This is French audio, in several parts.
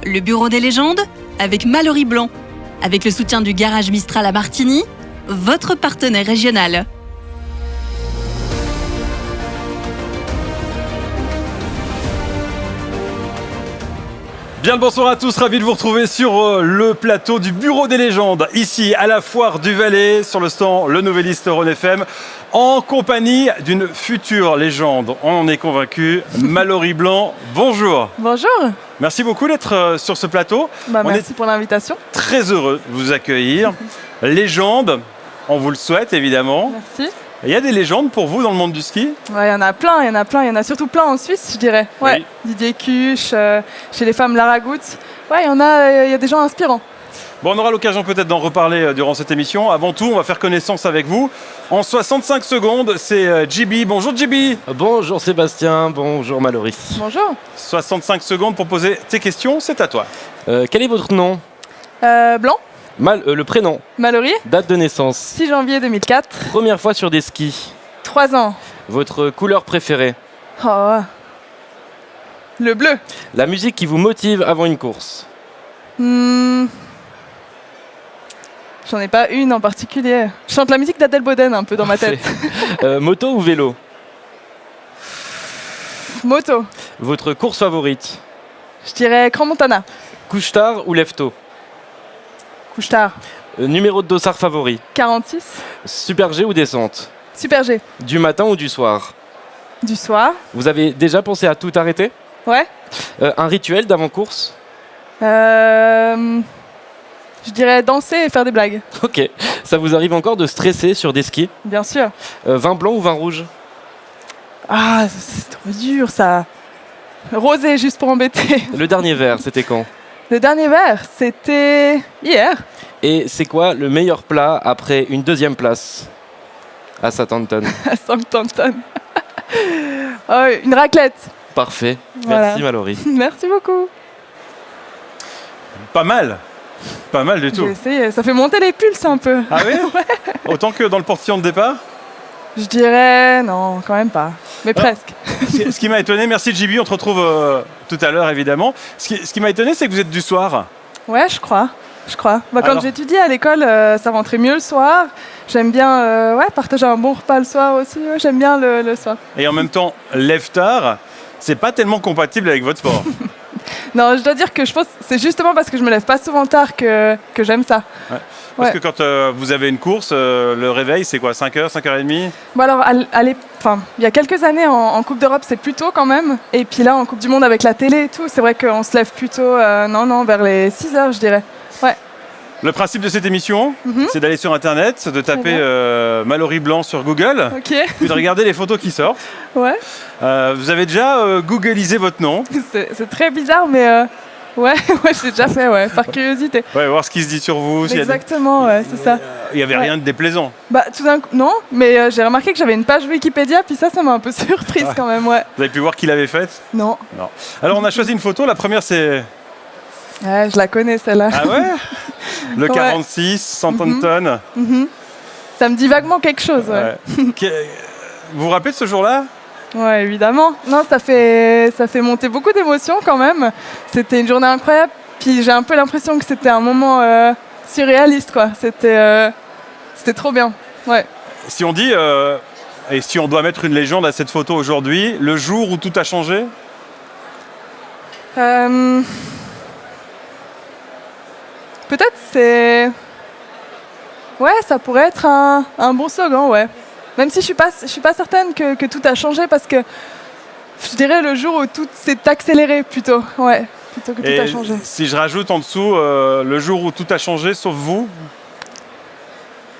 Le Bureau des légendes avec Mallory Blanc. Avec le soutien du Garage Mistral à Martigny, votre partenaire régional. Bien le bonsoir à tous, ravi de vous retrouver sur le plateau du Bureau des légendes, ici à la Foire du Valais, sur le stand Le Nouvelliste Rhône FM, en compagnie d'une future légende. On en est convaincu, Mallory Blanc, bonjour. Bonjour. Merci beaucoup d'être sur ce plateau. Merci pour l'invitation. Très heureux de vous accueillir. Légende, on vous le souhaite évidemment. Merci. Il y a des légendes pour vous dans le monde du ski? Ouais, il y en a plein, il y en a surtout plein en Suisse, je dirais. Ouais. Oui. Didier Cuche, chez les femmes Lara Goutte. Ouais, il y a des gens inspirants. Bon, on aura l'occasion peut-être d'en reparler durant cette émission. Avant tout, on va faire connaissance avec vous. En 65 secondes, c'est JB. Bonjour JB. Bonjour Sébastien, bonjour Mallory. Bonjour. 65 secondes pour poser tes questions, c'est à toi. Quel est votre nom? Blanc. Le prénom. Mallory. Date de naissance. 6 janvier 2004. Première fois sur des skis. 3 ans. Votre couleur préférée? Oh. Le bleu. La musique qui vous motive avant une course? J'en ai pas une en particulier. Je chante la musique d'Adèle Boden un peu dans ma tête. Moto ou vélo? Moto. Votre course favorite? Je dirais Grand Montana. Couche-tard ou lève-tôt? Couche-tard. Numéro de dossard favori? 46. Super G ou descente? Super G. Du matin ou du soir? Du soir. Vous avez déjà pensé à tout arrêter? Ouais. Un rituel d'avant-course? Je dirais danser et faire des blagues. Ok. Ça vous arrive encore de stresser sur des skis? Bien sûr. Vin blanc ou vin rouge? Ah, c'est trop dur ça. Rosé, juste pour embêter. Le dernier verre, c'était quand? Le dernier verre, c'était hier. Et c'est quoi le meilleur plat après une deuxième place à Southampton? À Southampton. Oh, une raclette. Parfait. Voilà. Merci Mallory. Merci beaucoup. Pas mal du tout. J'ai essayé. Ça fait monter les pulses un peu. Ah oui? Ouais. Autant que dans le portillon de départ? Je dirais non, quand même pas. Mais presque. Ce qui m'a étonné, merci JB, on te retrouve tout à l'heure évidemment. Ce qui m'a étonné, c'est que vous êtes du soir. Ouais, je crois. Quand Alors j'étudiais à l'école, ça rentrait mieux le soir. J'aime bien partager un bon repas le soir aussi. Ouais, j'aime bien le soir. Et en même temps, lève tard, c'est pas tellement compatible avec votre sport. Non, je dois dire que je pense que c'est justement parce que je me lève pas souvent tard que j'aime ça. Ouais. Parce Ouais. que quand vous avez une course, le réveil, c'est quoi? 5h, 5h30? Bon alors, il y a quelques années en Coupe d'Europe, c'est plus tôt quand même. Et puis là, en Coupe du Monde avec la télé et tout, c'est vrai qu'on se lève plutôt, vers les 6h, je dirais. Ouais. Le principe de cette émission, c'est d'aller sur Internet, de taper Mallory Blanc sur Google, Ok. puis de regarder les photos qui sortent. Ouais. Vous avez déjà googlisé votre nom? C'est très bizarre, mais ouais, j'ai déjà fait, par curiosité. Ouais, voir ce qui se dit sur vous. s'il y a des- Exactement, ouais, c'est ça. Il n'y avait Ouais. rien de déplaisant. Bah, tout d'un coup, non, mais j'ai remarqué que j'avais une page Wikipédia, puis ça m'a un peu surprise quand même, ouais. Vous avez pu voir qui l'avait faite? Non. Non. Alors on a choisi une photo, la première c'est... Ouais, je la connais celle-là. Ah ouais? Le Ouais. 46, Southampton. Ça me dit vaguement quelque chose, ouais. Ouais. Vous vous rappelez de ce jour-là? Ouais, évidemment. Non, ça fait monter beaucoup d'émotions quand même. C'était une journée incroyable. Puis j'ai un peu l'impression que c'était un moment surréaliste, quoi. C'était trop bien. Ouais. Si on dit, et si on doit mettre une légende à cette photo aujourd'hui, le jour où tout a changé? Peut-être c'est... Ouais, ça pourrait être un bon slogan, ouais. Même si je suis pas certaine que tout a changé parce que je dirais le jour où tout s'est accéléré plutôt. Ouais, plutôt que tout a changé. Si je rajoute en dessous le jour où tout a changé, sauf vous?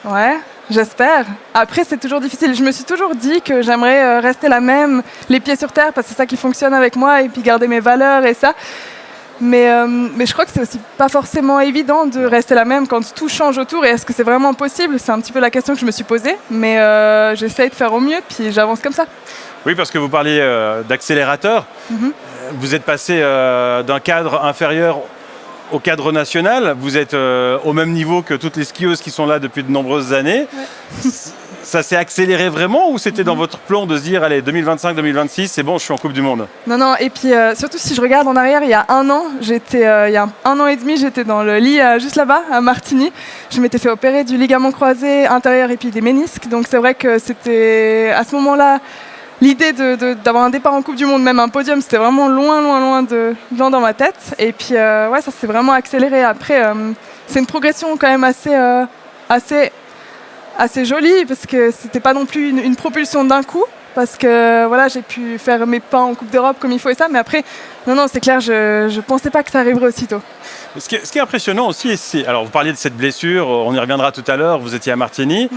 Ouais, j'espère. Après, c'est toujours difficile. Je me suis toujours dit que j'aimerais rester la même, les pieds sur terre, parce que c'est ça qui fonctionne avec moi, et puis garder mes valeurs et ça. Mais je crois que c'est aussi pas forcément évident de rester la même quand tout change autour. Et est-ce que c'est vraiment possible? C'est un petit peu la question que je me suis posée. Mais j'essaye de faire au mieux, puis j'avance comme ça. Oui, parce que vous parliez d'accélérateur. Vous êtes passé d'un cadre inférieur au cadre national. Vous êtes au même niveau que toutes les skieuses qui sont là depuis de nombreuses années. Ouais. Ça s'est accéléré vraiment ou c'était dans votre plan de se dire, allez, 2025-2026, c'est bon, je suis en Coupe du Monde? Non, et puis surtout si je regarde en arrière, il y a un an, il y a un an et demi, j'étais dans le lit juste là-bas, à Martigny. Je m'étais fait opérer du ligament croisé intérieur et puis des ménisques. Donc c'est vrai que c'était à ce moment-là, l'idée d'avoir un départ en Coupe du Monde, même un podium, c'était vraiment loin dans ma tête. Et puis ouais, ça s'est vraiment accéléré. Après, c'est une progression quand même assez jolie parce que c'était pas non plus une propulsion d'un coup. Parce que voilà, j'ai pu faire mes pas en Coupe d'Europe comme il faut et ça, mais après, non, c'est clair, je pensais pas que ça arriverait aussitôt. Ce qui est impressionnant aussi, c'est, alors vous parliez de cette blessure, on y reviendra tout à l'heure, vous étiez à Martigny.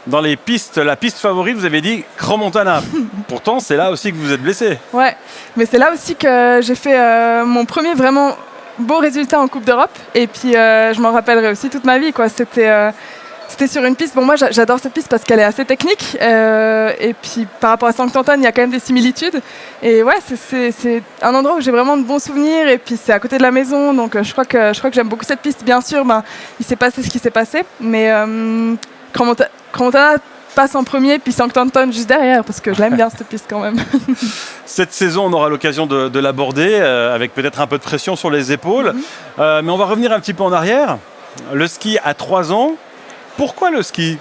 Dans les pistes, la piste favorite, vous avez dit Grand Montana. Pourtant, c'est là aussi que vous êtes blessé. Ouais, mais c'est là aussi que j'ai fait mon premier vraiment beau résultat en Coupe d'Europe. Et puis, je m'en rappellerai aussi toute ma vie, quoi. C'était sur une piste, bon moi j'adore cette piste parce qu'elle est assez technique et puis par rapport à Saint-Antoine il y a quand même des similitudes et ouais c'est un endroit où j'ai vraiment de bons souvenirs et puis c'est à côté de la maison donc je crois que j'aime beaucoup cette piste. Bien sûr il s'est passé ce qui s'est passé mais Grand Montana passe en premier puis Saint-Antoine juste derrière parce que je l'aime bien cette piste quand même. Cette saison on aura l'occasion de l'aborder avec peut-être un peu de pression sur les épaules mais on va revenir un petit peu en arrière. Le ski à 3 ans. Pourquoi le ski?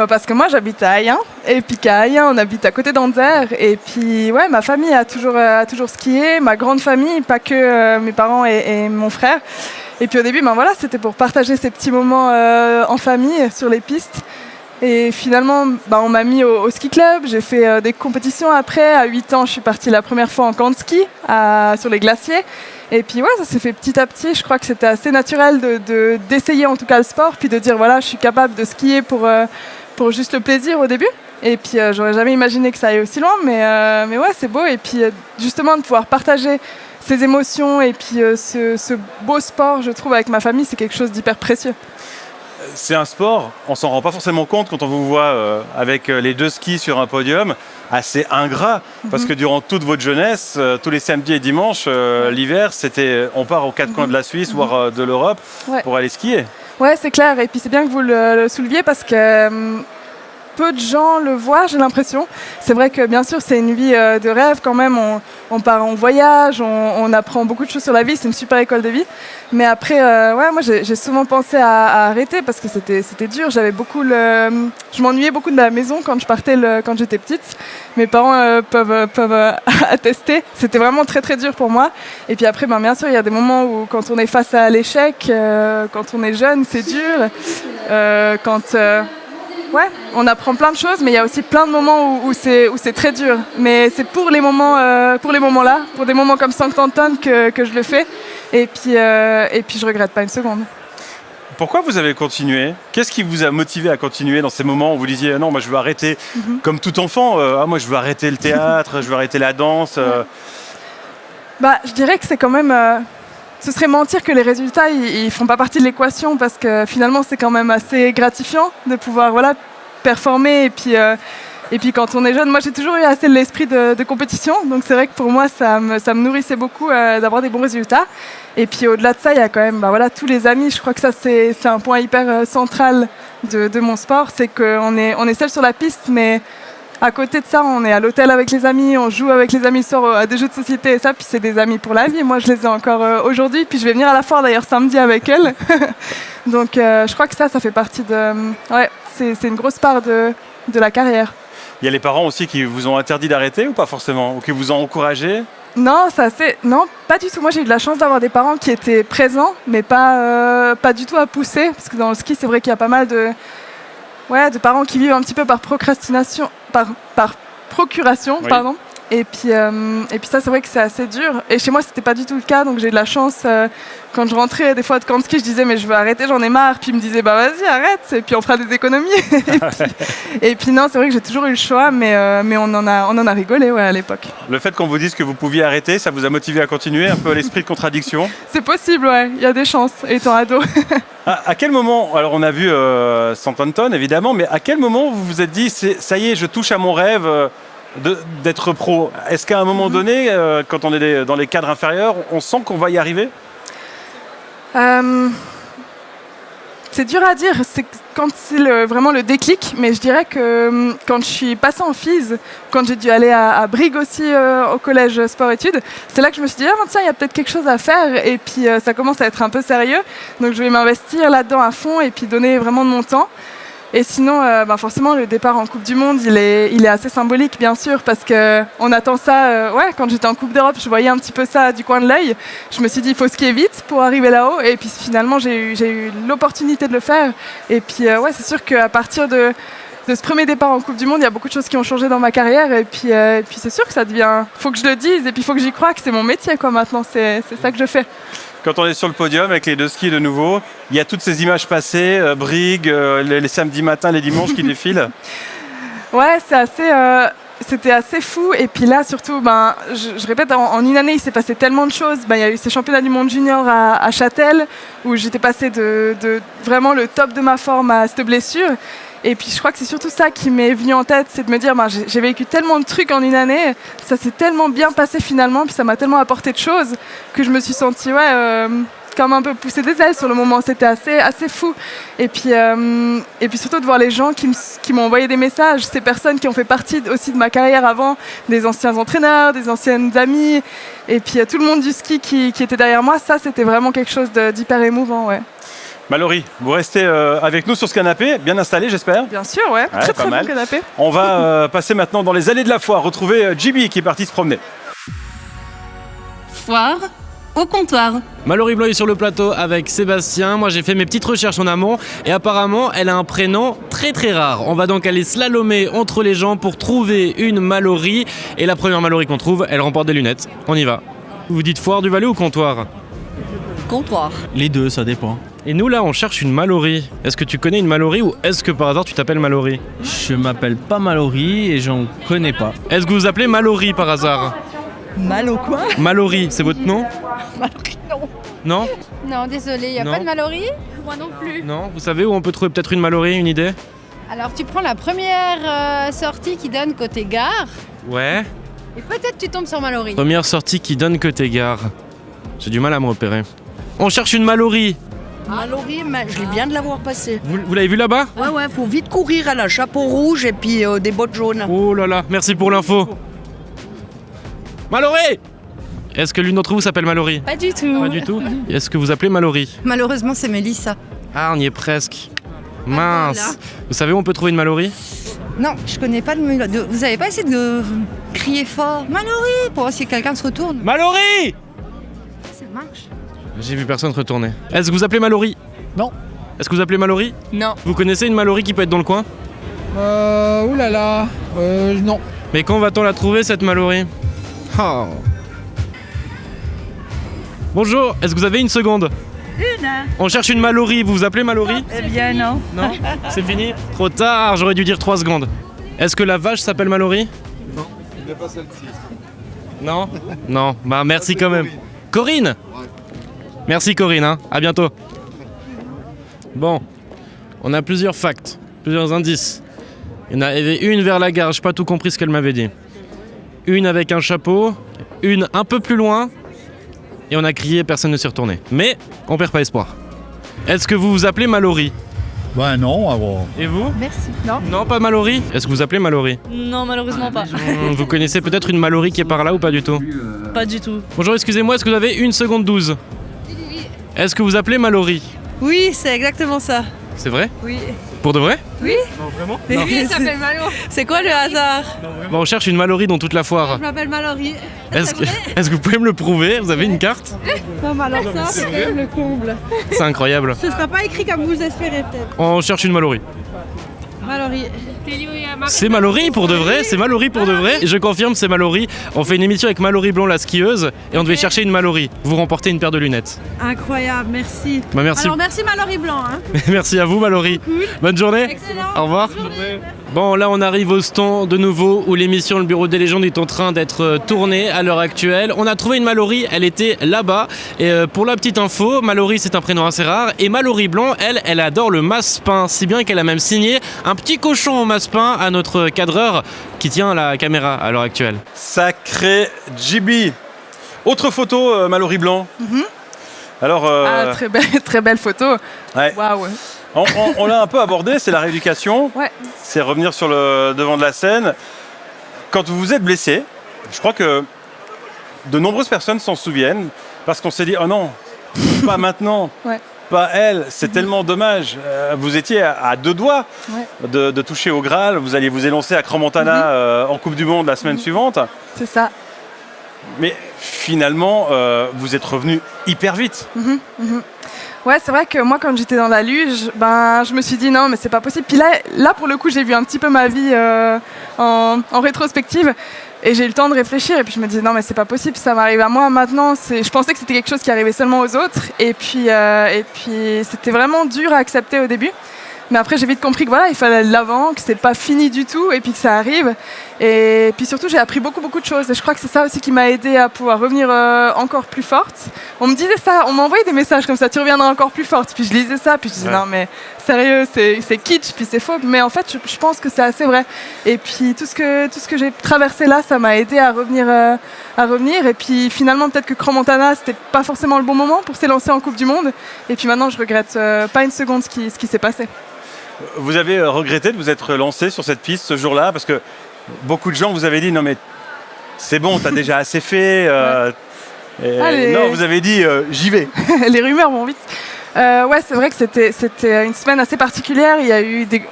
Parce que moi j'habite à Ayen et puis qu'à Ayen on habite à côté d'Anzer et puis ouais ma famille a toujours skié, ma grande famille, pas que mes parents et mon frère. Et puis au début voilà, c'était pour partager ces petits moments en famille sur les pistes. Et finalement on m'a mis au ski club, j'ai fait des compétitions après. À 8 ans je suis partie la première fois en camp de ski sur les glaciers. Et puis ouais, ça s'est fait petit à petit. Je crois que c'était assez naturel d'essayer en tout cas le sport, puis de dire voilà, je suis capable de skier pour juste le plaisir au début. Et puis j'aurais jamais imaginé que ça aille aussi loin, mais ouais, c'est beau. Et puis justement de pouvoir partager ces émotions et puis ce beau sport, je trouve, avec ma famille, c'est quelque chose d'hyper précieux. C'est un sport, on s'en rend pas forcément compte quand on vous voit avec les 2 skis sur un podium, assez ingrat, parce que durant toute votre jeunesse, tous les samedis et dimanches, l'hiver, c'était on part aux 4 coins de la Suisse, voire de l'Europe, pour aller skier. Ouais, c'est clair, et puis c'est bien que vous le souleviez, parce que peu de gens le voient, j'ai l'impression. C'est vrai que bien sûr, c'est une vie de rêve quand même. On part en voyage, on apprend beaucoup de choses sur la vie. C'est une super école de vie. Mais après, moi, j'ai souvent pensé à arrêter parce que c'était dur. Je m'ennuyais beaucoup de la maison quand je partais quand j'étais petite. Mes parents peuvent attester. C'était vraiment très très dur pour moi. Et puis après, bien sûr, il y a des moments où quand on est face à l'échec, quand on est jeune, c'est dur. Ouais, on apprend plein de choses, mais il y a aussi plein de moments où c'est très dur. Mais c'est pour les moments-là, pour des moments comme Saint-Antoine que je le fais. Et puis je regrette pas une seconde. Pourquoi vous avez continué? Qu'est-ce qui vous a motivé à continuer dans ces moments où vous disiez non, moi je veux arrêter, comme tout enfant, moi je veux arrêter le théâtre, je veux arrêter la danse Je dirais que c'est quand même... ce serait mentir que les résultats ils font pas partie de l'équation parce que finalement c'est quand même assez gratifiant de pouvoir performer et puis quand on est jeune, moi j'ai toujours eu assez l'esprit de compétition, donc c'est vrai que pour moi ça me nourrissait beaucoup d'avoir des bons résultats. Et puis au-delà de ça, il y a quand même tous les amis. Je crois que ça c'est un point hyper central de mon sport, c'est qu'on est seul sur la piste, mais à côté de ça, on est à l'hôtel avec les amis, on joue avec les amis le soir à des jeux de société et ça, puis c'est des amis pour la vie. Moi, je les ai encore aujourd'hui, puis je vais venir à la foire d'ailleurs samedi avec elles. Donc, je crois que ça fait partie de... Ouais, c'est une grosse part de la carrière. Il y a les parents aussi qui vous ont interdit d'arrêter ou pas forcément? Ou qui vous ont encouragé? Non, non, pas du tout. Moi, j'ai eu de la chance d'avoir des parents qui étaient présents, mais pas du tout à pousser, parce que dans le ski, c'est vrai qu'il y a pas mal de parents qui vivent un petit peu par procrastination, par procuration, oui. Pardon. Et puis ça, c'est vrai que c'est assez dur. Et chez moi, c'était pas du tout le cas, donc j'ai eu de la chance. Quand je rentrais des fois de camp de ski, je disais mais je veux arrêter, j'en ai marre. Puis ils me disaient vas-y arrête, et puis on fera des économies. et puis non, c'est vrai que j'ai toujours eu le choix, mais on en a rigolé à l'époque. Le fait qu'on vous dise que vous pouviez arrêter, ça vous a motivé à continuer, un peu l'esprit de contradiction? C'est possible, ouais. Il y a des chances, étant ado. À quel moment, alors on a vu Saint-Antoine évidemment, mais à quel moment vous vous êtes dit ça y est, je touche à mon rêve d'être pro? Est-ce qu'à un moment donné, quand on est dans les cadres inférieurs, on sent qu'on va y arriver? C'est dur à dire, c'est quand c'est vraiment le déclic, mais je dirais que quand je suis passée en phys, quand j'ai dû aller à Brigue aussi au collège sport-études, c'est là que je me suis dit, tiens, il y a peut-être quelque chose à faire, et puis ça commence à être un peu sérieux, donc je vais m'investir là-dedans à fond et puis donner vraiment de mon temps. Et sinon, forcément, le départ en Coupe du Monde, il est assez symbolique, bien sûr, parce qu'on attend ça. Quand j'étais en Coupe d'Europe, je voyais un petit peu ça du coin de l'œil. Je me suis dit, il faut skier vite pour arriver là-haut. Et puis finalement, j'ai eu l'opportunité de le faire. Et puis, c'est sûr qu'à partir de ce premier départ en Coupe du Monde, il y a beaucoup de choses qui ont changé dans ma carrière. Et puis c'est sûr que ça devient... Il faut que je le dise, et puis il faut que j'y croie, que c'est mon métier, quoi, maintenant. C'est ça que je fais. Quand on est sur le podium avec les 2 skis de nouveau, il y a toutes ces images passées, Brigue, les samedis matins, les dimanches qui défilent. Ouais, c'était assez fou. Et puis là, surtout, je répète, en une année, il s'est passé tellement de choses. Il y a eu ces championnats du monde junior à Châtel, où j'étais passée de vraiment le top de ma forme à cette blessure. Et puis je crois que c'est surtout ça qui m'est venu en tête, c'est de me dire, j'ai vécu tellement de trucs en une année, ça s'est tellement bien passé finalement, puis ça m'a tellement apporté de choses que je me suis sentie comme un peu poussée des ailes sur le moment. C'était assez fou. Et puis surtout de voir les gens qui m'ont envoyé des messages, ces personnes qui ont fait partie aussi de ma carrière avant, des anciens entraîneurs, des anciennes amies, et puis tout le monde du ski qui était derrière moi. Ça, c'était vraiment quelque chose d'hyper émouvant, ouais. Mallory, vous restez avec nous sur ce canapé, bien installé j'espère. Bien sûr, ouais, très bon canapé. On va passer maintenant dans les allées de la foire, retrouver JB qui est parti se promener. Foire au comptoir. Mallory Blanc est sur le plateau avec Sébastien. Moi j'ai fait mes petites recherches en amont et apparemment elle a un prénom très très rare. On va donc aller slalomer entre les gens pour trouver une Mallory. Et la première Mallory qu'on trouve, elle remporte des lunettes. On y va. Vous dites foire du Valais ou comptoir ? Comptoir. Les deux, ça dépend. Et nous là on cherche une Mallory. Est-ce que tu connais une Mallory ou est-ce que par hasard tu t'appelles Mallory ? Je m'appelle pas Mallory et j'en connais pas. Est-ce que vous vous appelez Mallory par hasard ? Mal au quoi ? Mallory, c'est votre nom ? Mallory, non. Non ? Non, désolé, il n'y a Non. pas de Mallory ? Moi non plus. Non ? Vous savez où on peut trouver peut-être une Mallory, une idée ? Alors tu prends la première sortie qui donne côté gare Ouais. et peut-être tu tombes sur Mallory. Première sortie qui donne côté gare. J'ai du mal à me repérer. On cherche une Mallory. Mallory, je viens de la voir passer. Vous l'avez vu là-bas ? Ouais, faut vite courir. Elle a un chapeau rouge et puis des bottes jaunes. Oh là là, merci pour l'info. Mallory ! Est-ce que l'une d'entre vous s'appelle Mallory ? Pas du tout. Pas du tout. Est-ce que vous appelez Mallory ? Malheureusement, c'est Mélissa. Ah, on y est presque. Mince. Vous savez où on peut trouver une Mallory ? Non, je connais pas de... Vous avez pas essayé de crier fort Mallory pour voir si quelqu'un se retourne. Mallory ! Ça marche. J'ai vu personne se retourner. Est-ce que vous appelez Mallory ? Non. Est-ce que vous appelez Mallory ? Non. Vous connaissez une Mallory qui peut être dans le coin ? Oulala. Non. Mais quand va-t-on la trouver cette Mallory ? Oh. Bonjour, est-ce que vous avez une seconde ? Une. On cherche une Mallory, vous vous appelez Mallory ? Eh bien, non. Non ? C'est fini ? Trop tard, j'aurais dû dire 3 secondes. Est-ce que la vache s'appelle Mallory ? Non, il n'est pas celle-ci. Non ? Non, bah merci quand même. Corinne ? Merci Corinne, hein. À bientôt. Bon, on a plusieurs facts, plusieurs indices. Il y en avait une vers la gare, j'ai pas tout compris ce qu'elle m'avait dit. Une avec un chapeau, une un peu plus loin, et on a crié, personne ne s'est retourné. Mais on perd pas espoir. Est-ce que vous vous appelez Mallory ? Ben non, alors. Et vous ? Merci. Non. Non, pas Mallory ? Est-ce que vous appelez Mallory ? Non, malheureusement pas. Vous connaissez peut-être une Mallory qui est par là ou pas du tout ? Pas du tout. Bonjour, excusez-moi, est-ce que vous avez 1 seconde 12 ? Est-ce que vous appelez Mallory ? Oui, c'est exactement ça. C'est vrai ? Oui. Pour de vrai ? Oui. Non, vraiment ? Mais Lui, il s'appelle Malo. c'est quoi le hasard? Bon, on cherche une Mallory dans toute la foire. Je m'appelle Mallory. Est-ce que vous pouvez me le prouver ? Vous avez une carte ? Non, mais alors ça, c'est le comble. C'est incroyable. Ce sera pas écrit comme vous espérez peut-être. On cherche une Mallory. Mallory. C'est Mallory pour de vrai, c'est Mallory pour de vrai. Je confirme, c'est Mallory. On fait une émission avec Mallory Blanc, la skieuse, et on devait chercher une Mallory. Vous remportez une paire de lunettes. Incroyable, merci. Bah, merci. Alors merci Mallory Blanc. Hein. Merci à vous, Mallory. Bonne journée. Excellent. Au revoir. Bon, là, on arrive au stand de nouveau où l'émission Le Bureau des légendes est en train d'être tournée à l'heure actuelle. On a trouvé une Mallory, elle était là-bas. Et pour la petite info, Mallory, c'est un prénom assez rare. Et Mallory Blanc, elle adore le masse-pain. Si bien qu'elle a même signé un petit cochon au masse-pain à notre cadreur qui tient la caméra à l'heure actuelle. Sacré JB. Autre photo, Mallory Blanc. Alors, Ah, très belle photo. ouais. Waouh. On l'a un peu abordé, c'est la rééducation. Ouais. C'est revenir sur le devant de la scène. Quand vous vous êtes blessé, je crois que de nombreuses personnes s'en souviennent parce qu'on s'est dit « Oh non, pas maintenant, Ouais. pas elle, c'est tellement dommage. » Vous étiez à deux doigts de toucher au Graal. Vous alliez vous élancer à Crans-Montana en Coupe du Monde la semaine suivante. C'est ça. Mais finalement, vous êtes revenu hyper vite. Ouais, c'est vrai que moi, quand j'étais dans la luge, je me suis dit non, mais c'est pas possible. Puis là, pour le coup, j'ai vu un petit peu ma vie en rétrospective et j'ai eu le temps de réfléchir. Et puis je me disais non, mais c'est pas possible, ça m'arrive à moi maintenant. Je pensais que c'était quelque chose qui arrivait seulement aux autres. Et puis c'était vraiment dur à accepter au début. Mais après, j'ai vite compris que voilà, il fallait aller de l'avant, que c'était pas fini du tout, et puis que ça arrive. Et puis surtout, j'ai appris beaucoup de choses. Et je crois que c'est ça aussi qui m'a aidée à pouvoir revenir encore plus forte. On me disait ça, on m'envoyait des messages comme ça, tu reviendras encore plus forte. Puis je lisais ça, puis je disais non mais sérieux, c'est kitsch, puis c'est faux. Mais en fait, je pense que c'est assez vrai. Et puis tout ce que j'ai traversé là, ça m'a aidée à revenir. Et puis finalement, peut-être que Crans-Montana, c'était pas forcément le bon moment pour s'élancer en Coupe du Monde. Et puis maintenant, je regrette pas une seconde ce qui s'est passé. Vous avez regretté de vous être lancé sur cette piste ce jour-là parce que beaucoup de gens vous avaient dit non mais c'est bon, t'as déjà assez fait. Non, vous avez dit j'y vais. Les rumeurs vont vite. Ouais, c'est vrai que c'était une semaine assez particulière.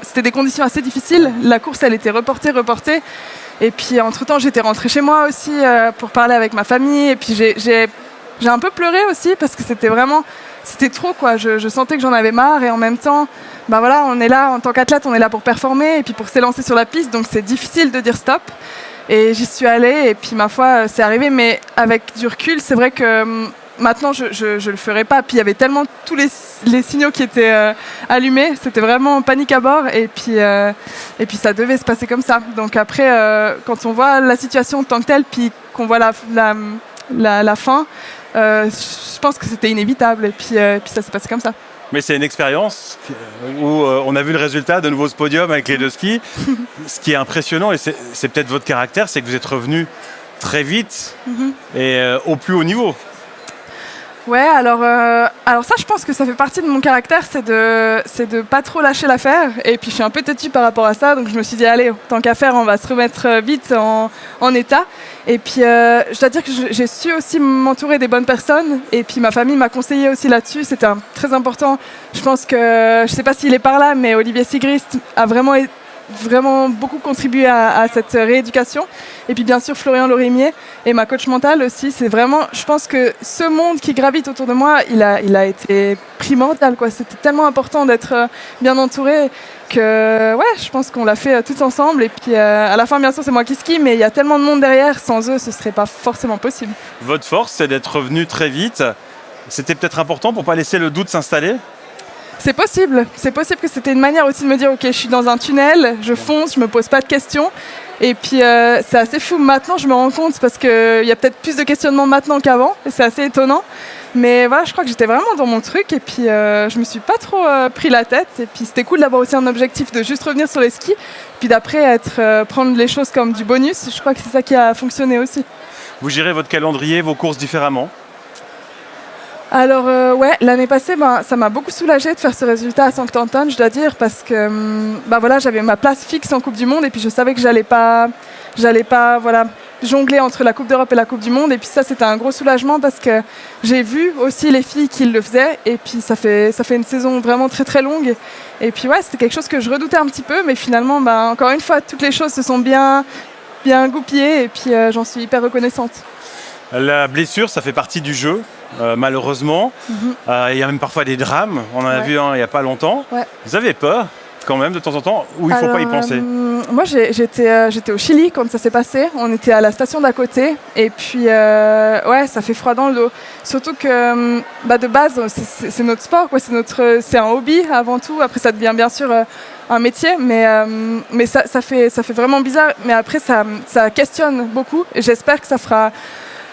C'était des conditions assez difficiles. La course, elle était reportée. Et puis entre-temps, j'étais rentrée chez moi aussi pour parler avec ma famille. Et puis j'ai un peu pleuré aussi parce que c'était trop quoi. Je sentais que j'en avais marre et en même temps, on est là en tant qu'athlète, on est là pour performer et puis pour s'élancer sur la piste, donc c'est difficile de dire stop. Et j'y suis allée et puis ma foi, c'est arrivé, mais avec du recul, c'est vrai que maintenant je le ferai pas. Puis il y avait tellement tous les signaux qui étaient allumés, c'était vraiment panique à bord et puis ça devait se passer comme ça. Donc après, quand on voit la situation en tant que telle, puis qu'on voit la fin. Je pense que c'était inévitable et puis ça s'est passé comme ça. Mais c'est une expérience où on a vu le résultat de nouveau ce podium avec les deux skis. Ce qui est impressionnant, et c'est peut-être votre caractère, c'est que vous êtes revenu très vite et au plus haut niveau. Ouais, alors ça, je pense que ça fait partie de mon caractère, c'est de pas trop lâcher l'affaire. Et puis je suis un peu têtue par rapport à ça, donc je me suis dit allez, tant qu'à faire, on va se remettre vite en état. Et puis je dois dire que j'ai su aussi m'entourer des bonnes personnes. Et puis ma famille m'a conseillé aussi là-dessus, c'était très important. Je pense que, je sais pas s'il est par là, mais Olivier Sigrist a vraiment beaucoup contribué à cette rééducation. Et puis bien sûr Florian Lorimier et ma coach mentale aussi. C'est vraiment, je pense que ce monde qui gravite autour de moi, il a été primordial quoi. C'était tellement important d'être bien entouré que ouais, je pense qu'on l'a fait tous ensemble. Et puis à la fin bien sûr c'est moi qui skie, mais il y a tellement de monde derrière, sans eux ce serait pas forcément possible. Votre force c'est d'être revenu très vite. C'était peut-être important pour pas laisser le doute s'installer. C'est possible que c'était une manière aussi de me dire ok, je suis dans un tunnel, je fonce, je me pose pas de questions. Et puis c'est assez fou maintenant, je me rends compte parce qu'il y a peut-être plus de questionnements maintenant qu'avant et c'est assez étonnant. Mais voilà, je crois que j'étais vraiment dans mon truc et puis je me suis pas trop pris la tête. Et puis c'était cool d'avoir aussi un objectif de juste revenir sur les skis, puis d'après prendre les choses comme du bonus. Je crois que c'est ça qui a fonctionné aussi. Vous gérez votre calendrier, vos courses différemment? Alors ouais, l'année passée, ça m'a beaucoup soulagée de faire ce résultat à Saint-Quentin, je dois dire, parce que voilà, j'avais ma place fixe en Coupe du Monde et puis je savais que j'allais pas voilà, jongler entre la Coupe d'Europe et la Coupe du Monde. Et puis ça, c'était un gros soulagement parce que j'ai vu aussi les filles qui le faisaient et puis ça fait une saison vraiment très très longue. Et puis ouais, c'était quelque chose que je redoutais un petit peu, mais finalement, encore une fois, toutes les choses se sont bien goupillées et puis j'en suis hyper reconnaissante. La blessure, ça fait partie du jeu. Malheureusement, il y a même parfois des drames. On en a vu un il n'y a pas longtemps. Ouais. Vous avez peur quand même de temps en temps ou il ne faut pas y penser? Moi, j'étais au Chili quand ça s'est passé. On était à la station d'à côté et puis ouais, ça fait froid dans le dos. Surtout que de base, c'est notre sport, quoi. C'est un hobby avant tout. Après, ça devient bien sûr un métier, mais ça fait vraiment bizarre. Mais après, ça questionne beaucoup. Et j'espère que ça fera,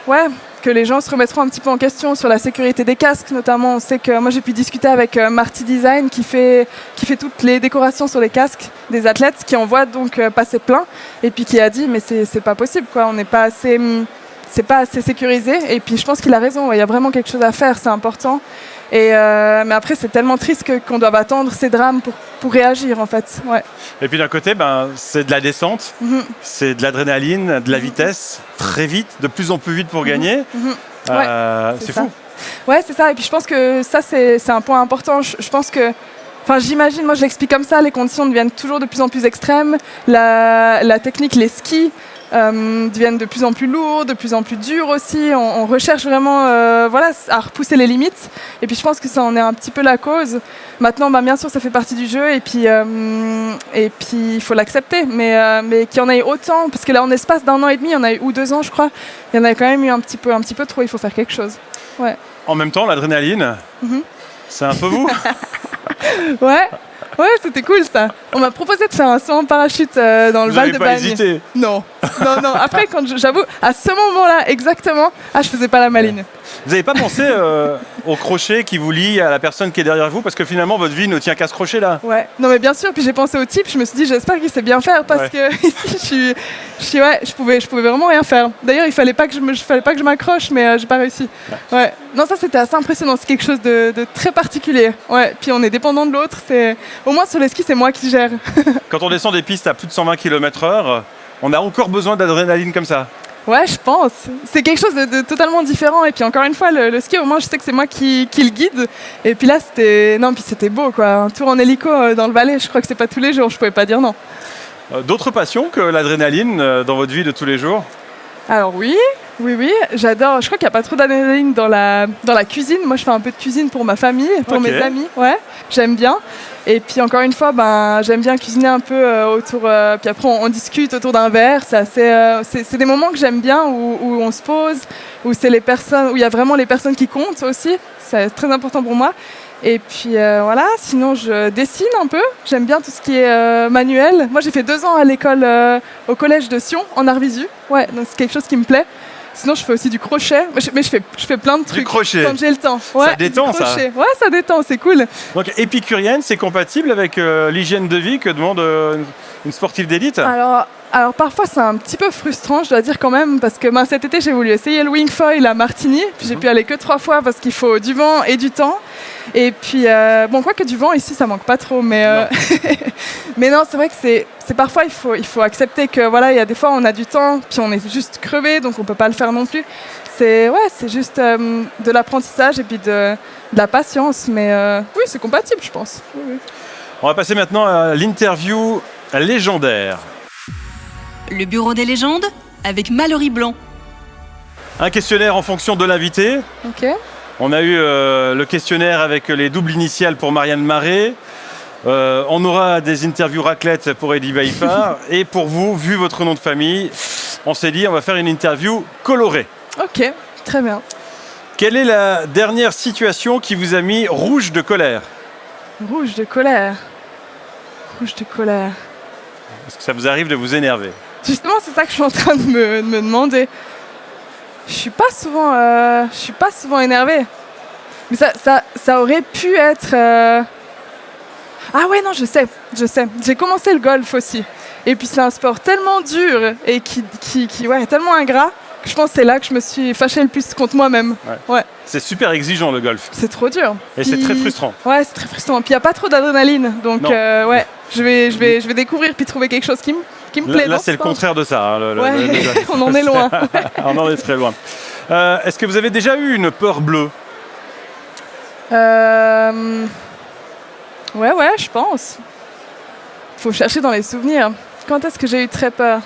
ouais, que les gens se remettront un petit peu en question sur la sécurité des casques notamment. On sait que moi j'ai pu discuter avec Marty Design qui fait toutes les décorations sur les casques des athlètes, qui en voit donc passer plein et puis qui a dit mais c'est pas possible quoi, on n'est pas assez c'est pas assez sécurisé. Et puis je pense qu'il a raison, il y a vraiment quelque chose à faire, c'est important. Mais après, c'est tellement triste qu'on doive attendre ces drames pour réagir, en fait. Ouais. Et puis d'un côté, c'est de la descente, c'est de l'adrénaline, de la vitesse, très vite, de plus en plus vite pour gagner. C'est fou. Ouais, c'est ça. Et puis je pense que ça, c'est un point important. Je pense que, j'imagine, moi je l'explique comme ça, les conditions deviennent toujours de plus en plus extrêmes. La technique, les skis deviennent de plus en plus lourds, de plus en plus durs aussi. On recherche vraiment à repousser les limites. Et puis je pense que ça en est un petit peu la cause. Maintenant, bien sûr, ça fait partie du jeu et puis il faut l'accepter. Mais qu'il y en ait autant, parce que là, en espace d'1 an et demi, il y en a eu, ou 2 ans, je crois, il y en a quand même eu un petit peu trop. Il faut faire quelque chose. Ouais. En même temps, l'adrénaline, c'est un peu vous. Ouais, c'était cool ça. On m'a proposé de faire un saut en parachute dans le Val de Bagne. Vous n'avez pas hésité? Non. Après, j'avoue, à ce moment-là, exactement, je faisais pas la maline. Vous n'avez pas pensé au crochet qui vous lie à la personne qui est derrière vous? Parce que finalement, votre vie ne tient qu'à ce crochet-là. Ouais, non mais bien sûr, puis j'ai pensé au type, je me suis dit, j'espère qu'il sait bien faire, parce que ici, je pouvais vraiment rien faire. D'ailleurs, il fallait pas que je m'accroche, mais j'ai pas réussi. Ouais. Non, ça c'était assez impressionnant, c'est quelque chose de très particulier. Ouais, puis on est dépendant de l'autre, au moins sur les skis, c'est moi qui gère. Quand on descend des pistes à plus de 120 km/h, on a encore besoin d'adrénaline comme ça. Ouais, je pense. C'est quelque chose de totalement différent. Et puis encore une fois, le ski, au moins, je sais que c'est moi qui le guide. Et puis là, c'était beau, quoi. Un tour en hélico dans le Valais, je crois que c'est pas tous les jours. Je pouvais pas dire non. D'autres passions que l'adrénaline dans votre vie de tous les jours? Alors oui, j'adore. Je crois qu'il n'y a pas trop d'adrénaline dans la cuisine. Moi, je fais un peu de cuisine pour ma famille, pour mes amis. Ouais, j'aime bien. Et puis encore une fois, j'aime bien cuisiner un peu autour. Puis après, on discute autour d'un verre. C'est des moments que j'aime bien où on se pose, où c'est les personnes, où il y a vraiment les personnes qui comptent aussi. C'est très important pour moi. Et puis voilà. Sinon, je dessine un peu. J'aime bien tout ce qui est manuel. Moi, j'ai fait 2 ans à l'école, au collège de Sion, en art visu. Ouais, donc c'est quelque chose qui me plaît. Sinon, je fais aussi du crochet. Mais je fais plein de trucs. Du crochet. Quand j'ai le temps. Ouais, ça détend, ça. Ouais, ça détend, c'est cool. Donc, épicurienne, c'est compatible avec l'hygiène de vie que demande une sportive d'élite? Alors parfois, c'est un petit peu frustrant, je dois dire quand même, parce que cet été, j'ai voulu essayer le wing foil à Martigny. Puis j'ai pu aller que 3 fois parce qu'il faut du vent et du temps. Et puis, quoi que du vent, ici, ça manque pas trop. Mais non, c'est vrai que c'est parfois, il faut accepter que il y a des fois, on a du temps, puis on est juste crevé, donc on peut pas le faire non plus. C'est juste de l'apprentissage et puis de la patience. Mais oui, c'est compatible, je pense. Oui. On va passer maintenant à l'interview légendaire. Le bureau des légendes avec Mallory Blanc. Un questionnaire en fonction de l'invité. Ok. On a eu le questionnaire avec les doubles initiales pour Marianne Marais. On aura des interviews raclette pour Eddie Baïfar. Et pour vous, vu votre nom de famille, on s'est dit on va faire une interview colorée. Ok, très bien. Quelle est la dernière situation qui vous a mis rouge de colère? Rouge de colère. Rouge de colère. Est-ce que ça vous arrive de vous énerver? Justement, c'est ça que je suis en train de me demander. Je suis pas souvent énervée. Mais ça aurait pu être... Ah ouais, non, je sais. J'ai commencé le golf aussi. Et puis c'est un sport tellement dur et qui tellement ingrat que je pense que c'est là que je me suis fâchée le plus contre moi-même. Ouais. C'est super exigeant le golf. C'est trop dur. Et c'est très frustrant. Ouais, c'est très frustrant. Puis il n'y a pas trop d'adrénaline. Donc je vais découvrir puis trouver quelque chose qui me plaît. Là, c'est le contraire de ça. On en est loin. On en est très loin. Est-ce que vous avez déjà eu une peur bleue? Ouais, je pense. Faut chercher dans les souvenirs. Quand est-ce que j'ai eu très peur?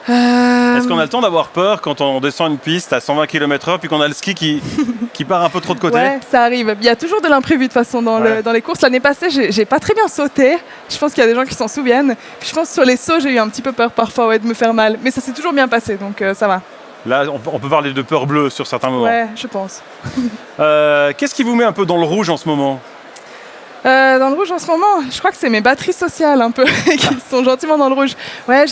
Est-ce qu'on a le temps d'avoir peur quand on descend une piste à 120 km/h puis qu'on a le ski qui part un peu trop de côté? Ouais, ça arrive. Il y a toujours de l'imprévu de toute façon dans les courses. L'année passée, j'ai pas très bien sauté. Je pense qu'il y a des gens qui s'en souviennent. Puis je pense que sur les sauts, j'ai eu un petit peu peur parfois de me faire mal. Mais ça s'est toujours bien passé, donc ça va. Là, on peut parler de peur bleue sur certains moments. Ouais, je pense. Qu'est-ce qui vous met un peu dans le rouge en ce moment? Dans le rouge en ce moment, je crois que c'est mes batteries sociales un peu qui sont gentiment dans le rouge. Ouais,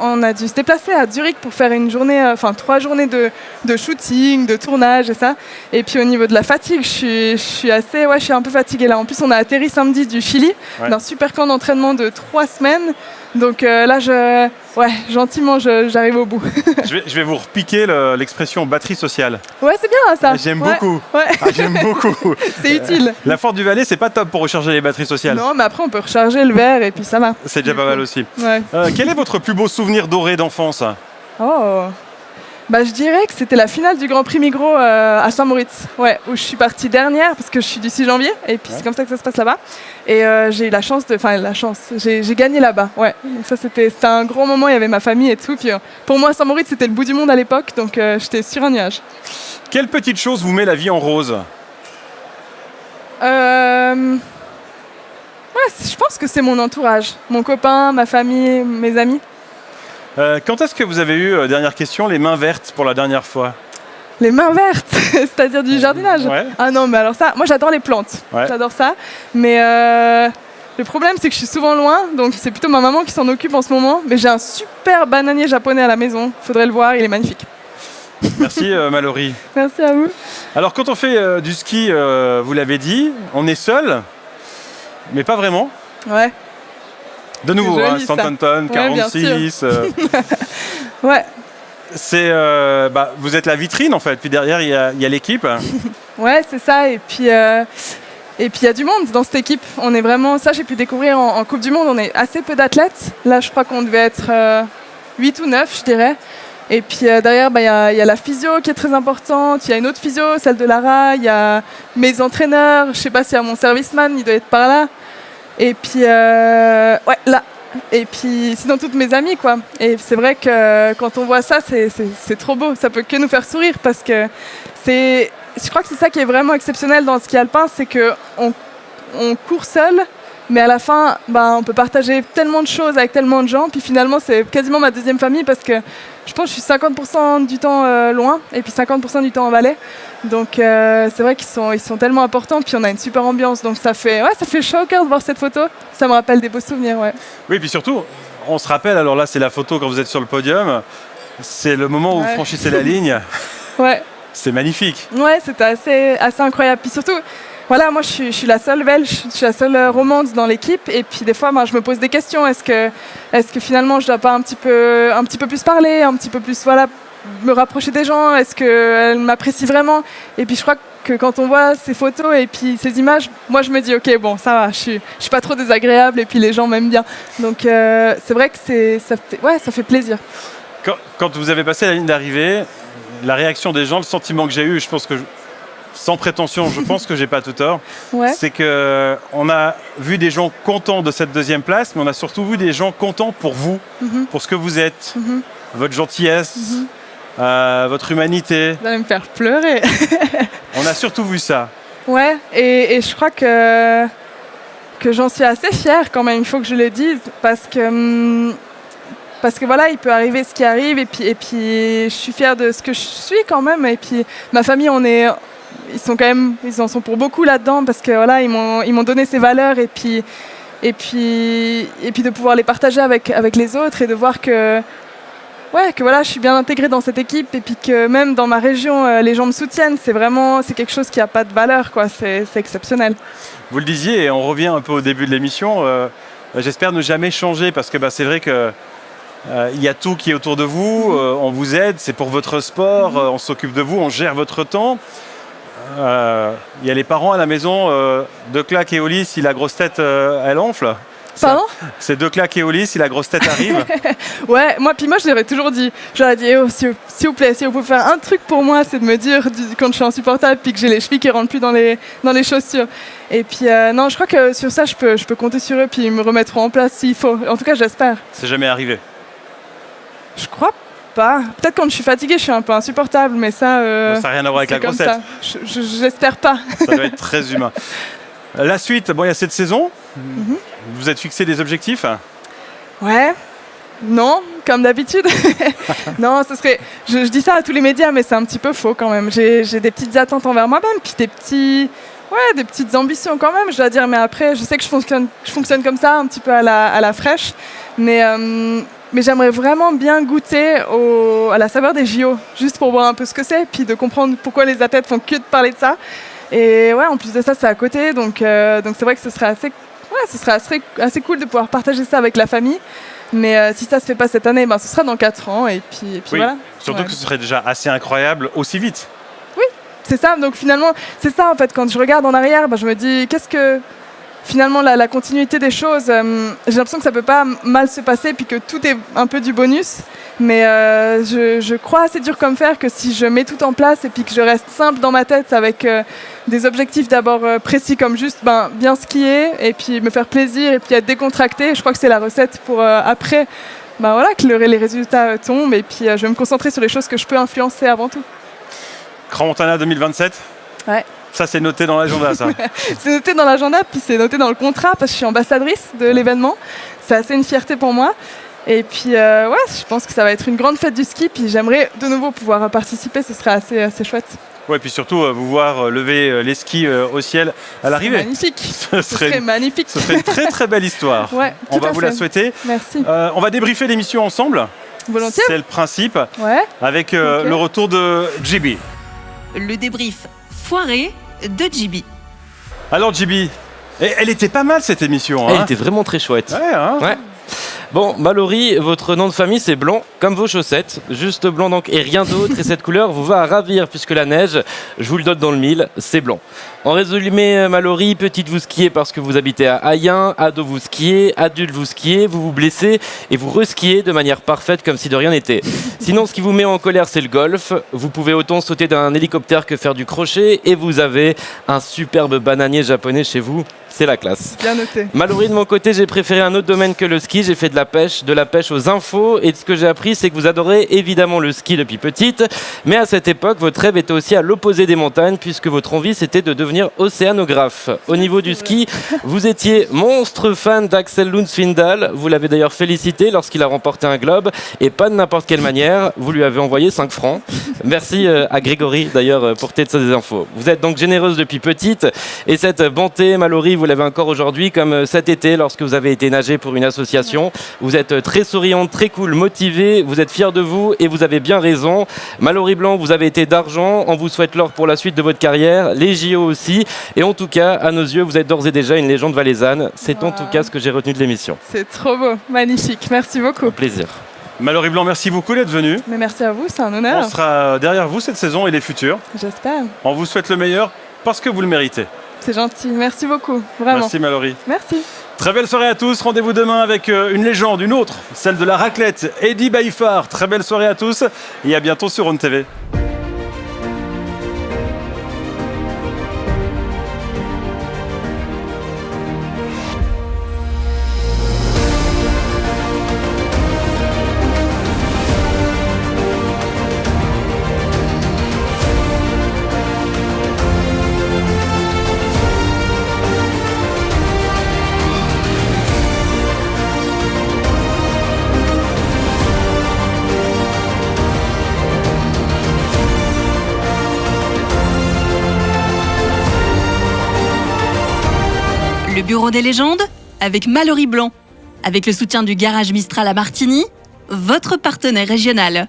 on a dû se déplacer à Zurich pour faire 3 journées de shooting, de tournage et ça. Et puis au niveau de la fatigue, je suis un peu fatiguée là. En plus, on a atterri samedi du Chili, d'un super camp d'entraînement de 3 semaines. Donc là, gentiment, j'arrive au bout. Je vais vous repiquer l'expression batterie sociale. Ouais, c'est bien ça. J'aime Ouais, beaucoup. Ouais. Ah, j'aime beaucoup. C'est utile. La Fort du Valais, c'est pas top pour recharger les batteries sociales. Non, mais après, on peut recharger le verre et puis ça va. C'est déjà pas mal aussi. Ouais. Quel est votre plus beau souvenir doré d'enfance? Oh. Bah, je dirais que c'était la finale du Grand Prix Migros à Saint-Moritz, où je suis partie dernière parce que je suis du 6 janvier et puis c'est comme ça que ça se passe là-bas. Et j'ai eu j'ai gagné là-bas, Donc ça c'était un gros moment, il y avait ma famille et tout. Puis pour moi, Saint-Moritz c'était le bout du monde à l'époque, donc j'étais sur un nuage. Quelle petite chose vous met la vie en rose? Je pense que c'est mon entourage, mon copain, ma famille, mes amis. Quand est-ce que vous avez eu, dernière question, les mains vertes pour la dernière fois? Les mains vertes, c'est-à-dire du jardinage. Ouais. Ah non, mais alors ça, moi j'adore les plantes, j'adore ça. Mais le problème c'est que je suis souvent loin, donc c'est plutôt ma maman qui s'en occupe en ce moment. Mais j'ai un super bananier japonais à la maison, faudrait le voir, il est magnifique. Merci Mallory. Merci à vous. Alors quand on fait du ski, vous l'avez dit, on est seul, mais pas vraiment. Ouais. De nouveau, C'est joli, 100 ça. tonnes, Ouais, bien 46. Ouais. C'est, vous êtes la vitrine en fait, puis derrière il y a l'équipe. Ouais, c'est ça. Et puis il y a du monde dans cette équipe. On est vraiment, ça j'ai pu découvrir en Coupe du Monde, on est assez peu d'athlètes. Là je crois qu'on devait être 8 ou 9 je dirais. Et puis derrière, il y a la physio qui est très importante, il y a une autre physio, celle de Lara, il y a mes entraîneurs, je sais pas s'il y a mon serviceman, il doit être par là. Et puis, là. Et puis, sinon, toutes mes amies, quoi. Et c'est vrai que quand on voit ça, c'est trop beau. Ça peut que nous faire sourire parce que je crois que c'est ça qui est vraiment exceptionnel dans le ski alpin, c'est qu'on court seul, mais à la fin, on peut partager tellement de choses avec tellement de gens. Puis finalement, c'est quasiment ma deuxième famille parce que je pense que je suis 50% du temps loin et puis 50% du temps en Valais. Donc c'est vrai qu'ils sont tellement importants, puis on a une super ambiance, donc ça fait chaud au cœur de voir cette photo, ça me rappelle des beaux souvenirs. Oui, puis surtout, on se rappelle, alors là c'est la photo quand vous êtes sur le podium, c'est le moment où vous franchissez la ligne, c'est magnifique. Ouais, c'était assez incroyable, puis surtout, moi je suis la seule belge, je suis la seule romande dans l'équipe, et puis des fois je me pose des questions, est-ce que finalement je dois pas un petit peu plus parler, un petit peu plus, me rapprocher des gens, est-ce qu'elle m'apprécie vraiment? Et puis je crois que quand on voit ces photos et puis ces images, moi je me dis ok, bon ça va, je suis pas trop désagréable et puis les gens m'aiment bien. Donc c'est vrai que ça fait plaisir. Quand vous avez passé la ligne d'arrivée, la réaction des gens, le sentiment que j'ai eu, je pense que sans prétention, je pense que j'ai pas tout tort, c'est qu'on a vu des gens contents de cette deuxième place, mais on a surtout vu des gens contents pour vous, pour ce que vous êtes, votre gentillesse, votre humanité. Vous allez me faire pleurer. On a surtout vu ça. Ouais, et je crois que j'en suis assez fière quand même, il faut que je le dise, parce que il peut arriver ce qui arrive, et puis je suis fière de ce que je suis quand même, et puis ma famille, ils en sont pour beaucoup là-dedans, parce que ils m'ont donné ces valeurs, et puis de pouvoir les partager avec les autres, et de voir que je suis bien intégrée dans cette équipe, et puis que même dans ma région, les gens me soutiennent. C'est quelque chose qui n'a pas de valeur, quoi. C'est exceptionnel. Vous le disiez, et on revient un peu au début de l'émission, j'espère ne jamais changer, parce que c'est vrai que il y a tout qui est autour de vous, on vous aide, c'est pour votre sport, on s'occupe de vous, on gère votre temps. Il y a les parents à la maison, deux claques et au lit si la grosse tête elle enfle. Pardon ? C'est deux claques et au lit si la grosse tête arrive. Ouais, moi je l'aurais toujours dit. J'aurais dit, s'il vous plaît, si vous pouvez faire un truc pour moi, c'est de me dire quand je suis insupportable puis que j'ai les chevilles qui rentrent plus dans les chaussures. Et puis non, je crois que sur ça, je peux compter sur eux, puis ils me remettront en place s'il faut. En tout cas, j'espère. C'est jamais arrivé? Je crois pas. Peut-être quand je suis fatiguée, je suis un peu insupportable, mais ça... ça n'a rien à voir avec la grossette. J'espère pas. Ça doit être très humain. La suite, il y a cette saison. Vous êtes fixé des objectifs? Ouais. Non, comme d'habitude. Non, ce serait... Je dis ça à tous les médias, mais c'est un petit peu faux quand même. J'ai des petites attentes envers moi-même, puis des petites ambitions quand même, je dois dire. Mais après, je sais que je fonctionne comme ça, un petit peu à la fraîche. Mais j'aimerais vraiment bien goûter à la saveur des JO, juste pour voir un peu ce que c'est, puis de comprendre pourquoi les athlètes font que de parler de ça. Et en plus de ça, c'est à côté, donc c'est vrai que ce serait assez cool de pouvoir partager ça avec la famille. Mais si ça se fait pas cette année, ce sera dans 4 ans. Et puis Oui, voilà. surtout Ouais. que ce serait déjà assez incroyable aussi vite. C'est ça, donc finalement, c'est ça en fait, quand je regarde en arrière, je me dis, qu'est-ce que finalement la continuité des choses, j'ai l'impression que ça peut pas mal se passer, puis que tout est un peu du bonus, mais je crois assez dur comme fer que si je mets tout en place et puis que je reste simple dans ma tête avec des objectifs d'abord précis comme juste bien skier et puis me faire plaisir et puis être décontracté, je crois que c'est la recette pour après, que les résultats tombent et puis je vais me concentrer sur les choses que je peux influencer avant tout. Crans Montana 2027. Ouais. Ça, c'est noté dans l'agenda, ça. C'est noté dans l'agenda, puis c'est noté dans le contrat, parce que je suis ambassadrice de l'événement. C'est assez une fierté pour moi. Et puis, je pense que ça va être une grande fête du ski, puis j'aimerais de nouveau pouvoir participer, ce serait assez chouette. Ouais, puis surtout, vous voir lever les skis au ciel à l'arrivée. Magnifique. Ce serait magnifique. Ce serait une très très belle histoire. Ouais, on tout va à vous fait. la souhaiter. Merci. On va débriefer l'émission ensemble. Volontiers. C'est le principe. Ouais. Avec Ok. le retour de JB. Le débrief foiré de JB. Alors JB, elle était pas mal cette émission. Elle Hein. était vraiment très chouette. Ouais, hein. Ouais. Bon, Mallory, votre nom de famille c'est Blanc, comme vos chaussettes, juste blanc donc et rien d'autre, et cette couleur vous va à ravir puisque la neige, je vous le donne dans le mille, c'est blanc. En résumé, Mallory, petite vous skiez parce que vous habitez à Ayen, ado vous skiez, adulte vous skiez, vous vous blessez et vous reskiez de manière parfaite comme si de rien n'était. Sinon, ce qui vous met en colère c'est le golf, vous pouvez autant sauter d'un hélicoptère que faire du crochet et vous avez un superbe bananier japonais chez vous, c'est la classe. Bien noté. Mallory, de mon côté, j'ai préféré un autre domaine que le ski. J'ai fait de la pêche aux infos. Et ce que j'ai appris, c'est que vous adorez évidemment le ski depuis petite. Mais à cette époque, votre rêve était aussi à l'opposé des montagnes, puisque votre envie, c'était de devenir océanographe. Au niveau du ski, vous étiez monstre fan d'Axel Lund-Svindal. Vous l'avez d'ailleurs félicité lorsqu'il a remporté un globe. Et pas de n'importe quelle manière. Vous lui avez envoyé 5 francs. Merci à Grégory, d'ailleurs, pour toutes ces infos. Vous êtes donc généreuse depuis petite. Et cette bonté, Mallory, vous l'avez encore aujourd'hui, comme cet été lorsque vous avez été nager pour une association. Vous êtes très souriante, très cool, motivée, vous êtes fière de vous et vous avez bien raison. Mallory Blanc, vous avez été d'argent, on vous souhaite l'or pour la suite de votre carrière, les JO aussi. Et en tout cas, à nos yeux, vous êtes d'ores et déjà une légende valaisanne. C'est en tout cas ce que j'ai retenu de l'émission. C'est trop beau, magnifique, merci beaucoup. Au plaisir. Mallory Blanc, merci beaucoup d'être venu. Mais merci à vous, c'est un On honneur. sera derrière vous cette saison et les futures. J'espère. On vous souhaite le meilleur parce que vous le méritez. C'est gentil, merci beaucoup, vraiment. Merci Mallory. Merci. Très belle soirée à tous. Rendez-vous demain avec une légende, une autre, celle de la raclette, Eddie Baïfar. Très belle soirée à tous et à bientôt sur Rhône TV. Le Bureau des légendes avec Mallory Blanc. Avec le soutien du Garage Mistral à Martigny, votre partenaire régional.